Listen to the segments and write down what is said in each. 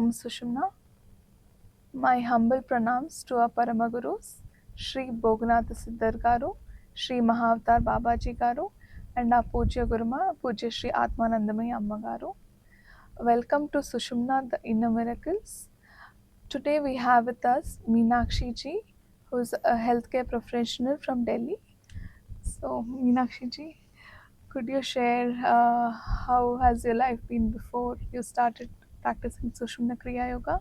Om Sushumna. My humble pranams to our Paramagurus, Sri Bhoganatha Siddhar Garu, Sri Mahavatar Babaji Garu, and our Pujya Guruma, Pujya Sri Atmanandamayi Amma Garu. Welcome to Sushumna, the Inner Miracles. Today we have with us Meenakshi ji, who is a healthcare professional from Delhi. So, Meenakshi ji, could you share how has your life been before you started practicing Sushumna Kriya Yoga?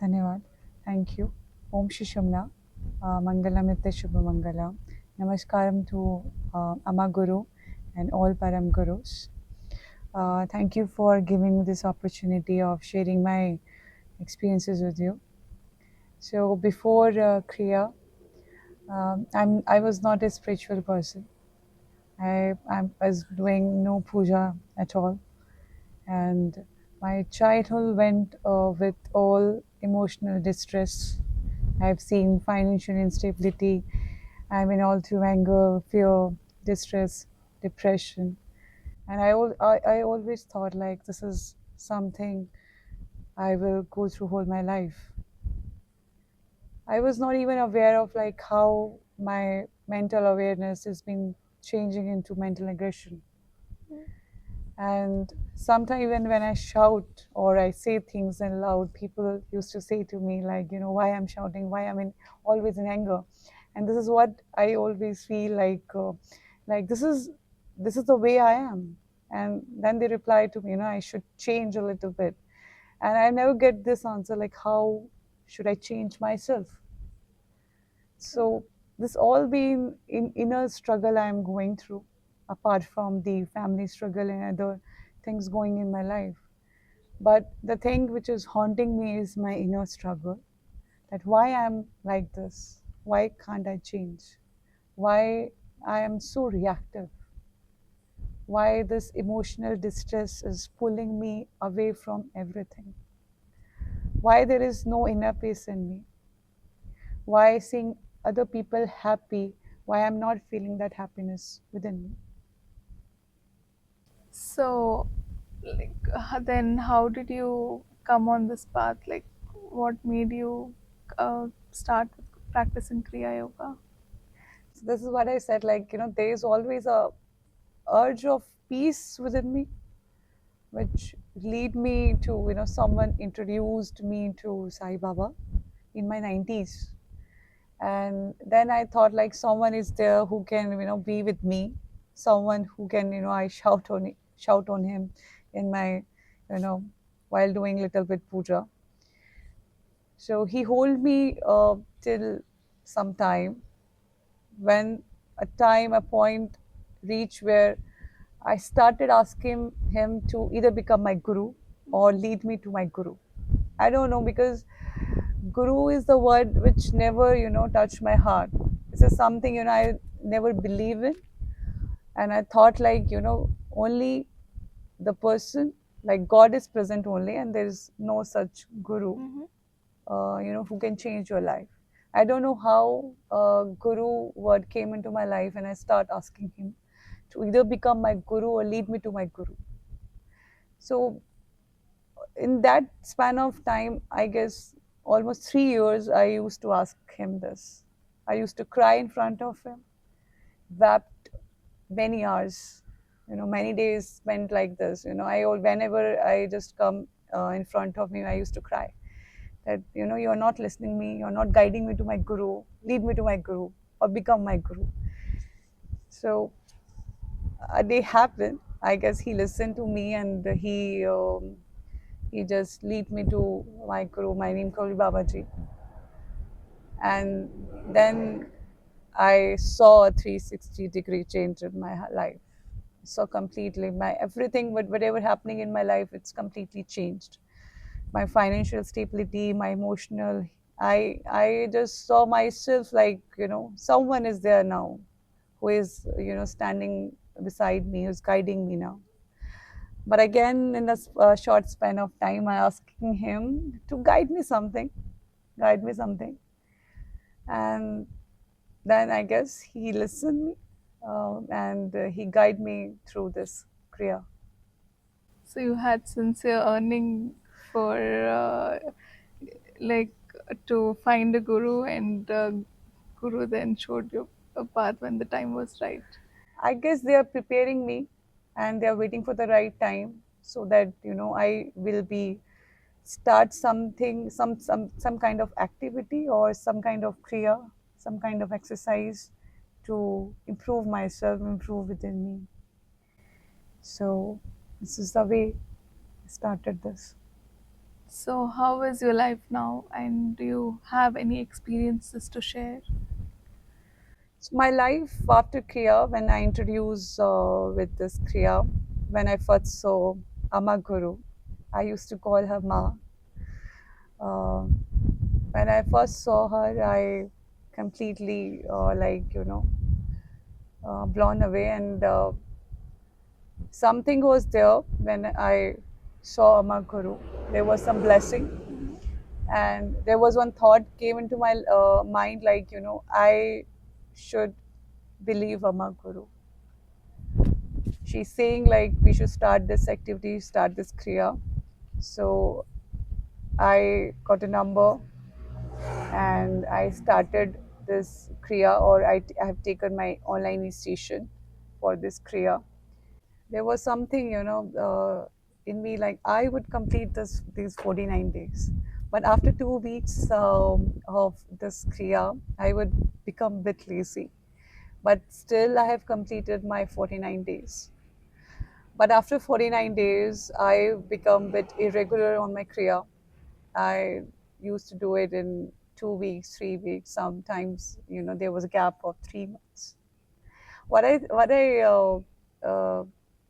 धन्यवाद. Thank you. Om Shishumna. Mangalam Nitya Shubha Mangalam. Namaskaram to Amma Guru and all Param Gurus. Thank you for giving me this opportunity of sharing my experiences with you. So before Kriya, I was not a spiritual person. I was doing no puja at all, and my childhood went with all emotional distress. I've seen financial instability. I mean, all through anger, fear, distress, depression. And I always thought like this is something I will go through whole my life. I was not even aware of like how my mental awareness has been changing into mental aggression. And sometimes even when I shout or I say things in loud, people used to say to me like, why I'm shouting, why I'm always in anger. And this is what I always feel like this is the way I am. And then they reply to me, I should change a little bit. And I never get this answer like, how should I change myself? So this all being in inner struggle I'm going through, apart from the family struggle and other things going in my life. But the thing which is haunting me is my inner struggle. That why I'm like this? Why can't I change? Why I am so reactive? Why this emotional distress is pulling me away from everything? Why there is no inner peace in me? Why seeing other people happy, why I'm not feeling that happiness within me? So, then how did you come on this path? Like, what made you start with practicing Kriya Yoga? So this is what I said, like, there is always a urge of peace within me, which lead me to, someone introduced me to Sai Baba in my 90s. And then I thought like someone is there who can, be with me, someone who can, I shout on him in my, you know, while doing little bit puja. So he hold me till some time. When a point reached where I started asking him to either become my guru or lead me to my guru. I don't know, because guru is the word which never, touched my heart. This is something, I never believe in. And I thought like, only the person, like God is present only, and there is no such guru, who can change your life. I don't know how guru word came into my life, and I start asking him to either become my guru or lead me to my guru. So in that span of time, I guess almost 3 years, I used to ask him this. I used to cry in front of him, wept many hours, many days spent like this. Whenever I just come in front of him, I used to cry that, you're not listening me, you're not guiding me to my guru, lead me to my guru or become my guru. So a day happened. I guess he listened to me, and he just lead me to my guru, my name Kauri Babaji. And then I saw a 360-degree change in my life. So completely, my everything, whatever happening in my life, it's completely changed. My financial stability, my emotional. I just saw myself like, someone is there now, who is, standing beside me, who's guiding me now. But again, in a short span of time, I asking him to guide me something. And then I guess he listened me, and he guide me through this kriya. So, you had sincere earning for like to find a guru, and guru then showed you a path when the time was right. I guess they are preparing me and they are waiting for the right time so that I will be start something, some kind of activity or some kind of kriya, some kind of exercise to improve myself, improve within me. So this is the way I started this. So, how is your life now, and do you have any experiences to share? So my life after kriya, when I introduced with this kriya, when I first saw Amma Guru, I used to call her Ma. Uh, when I first saw her, I completely blown away, and something was there when I saw Amma Guru. There was some blessing, and there was one thought came into my mind, like I should believe Amma Guru. She's saying like we should start this activity, start this kriya. So I got a number and I started this kriya, or I have taken my online initiation for this kriya. There was something, in me, like I would complete these 49 days. But after 2 weeks of this kriya, I would become a bit lazy. But still, I have completed my 49 days. But after 49 days, I become a bit irregular on my kriya. I used to do it in 2 weeks, 3 weeks. Sometimes, there was a gap of 3 months. What I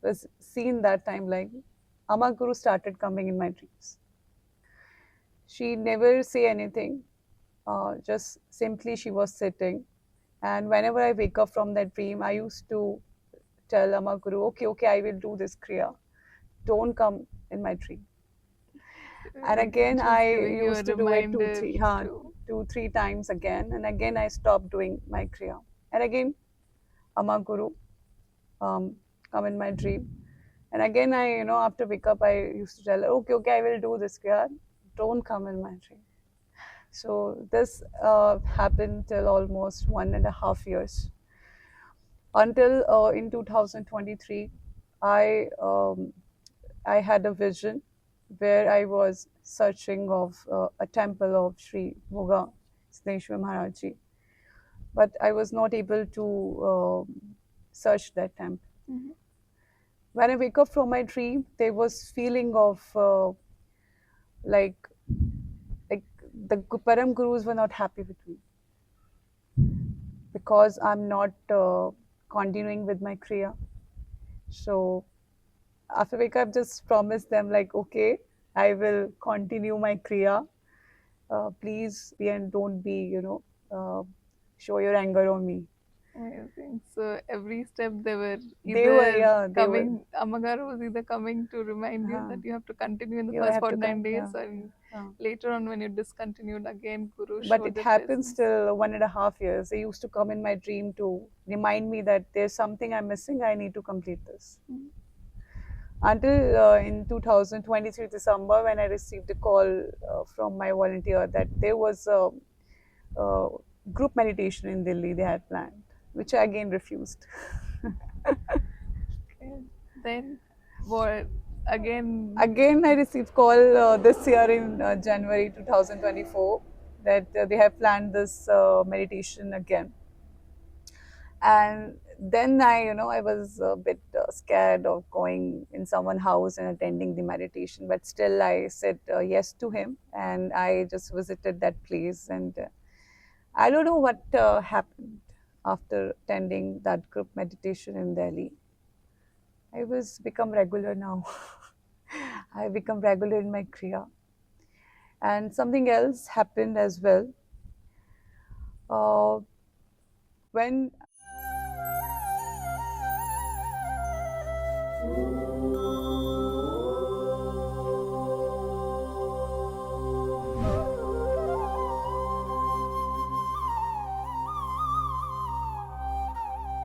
was seen that time, like Amma Guru started coming in my dreams. She never say anything. Just simply she was sitting, and whenever I wake up from that dream, I used to tell Amma Guru, okay, okay, I will do this kriya. Don't come in my dream. And again, Just I giving you a used to do it reminder to. two, three times again, and again I stopped doing my kriya. And again, Amma Guru um, come in my dream. And again, after wake up, I used to tell her, okay, okay, I will do this kriya. Don't come in my dream. So this happened till almost 1.5 years. Until in 2023, I I had a vision where I was searching of a temple of Sri Bhoga Sneshwar Maharaj Ji, but I was not able to search that temple. Mhm. When I wake up from my dream, there was feeling of like like the Param Gurus were not happy with me because I'm not continuing with my kriya. So after wake up, just promised them like, okay, I will continue my kriya. Please be and don't be, show your anger on me. Amazing. So every step they were They were, either yeah, they were. coming, Amagara was either coming to remind you Uh, that you have to continue in the you first have to 49 come, days, yeah. or Uh, later on when you discontinued again, Guru but showed it the happens presence. till 1.5 years. They used to come in my dream to remind me that there's something I'm missing. I need to complete this. Mhm. Until in 2023 December, when I received a call from my volunteer that there was a group meditation in Delhi they had planned, which I again refused. Okay. Then what again? Again, I received call this year in January 2024 that they have planned this meditation again. And then I was a bit scared of going in someone's house and attending the meditation, but still I said yes to him, and I just visited that place. And I don't know what happened after attending that group meditation in Delhi. I was become regular now. I become regular in my kriya. And something else happened as well. Uh, when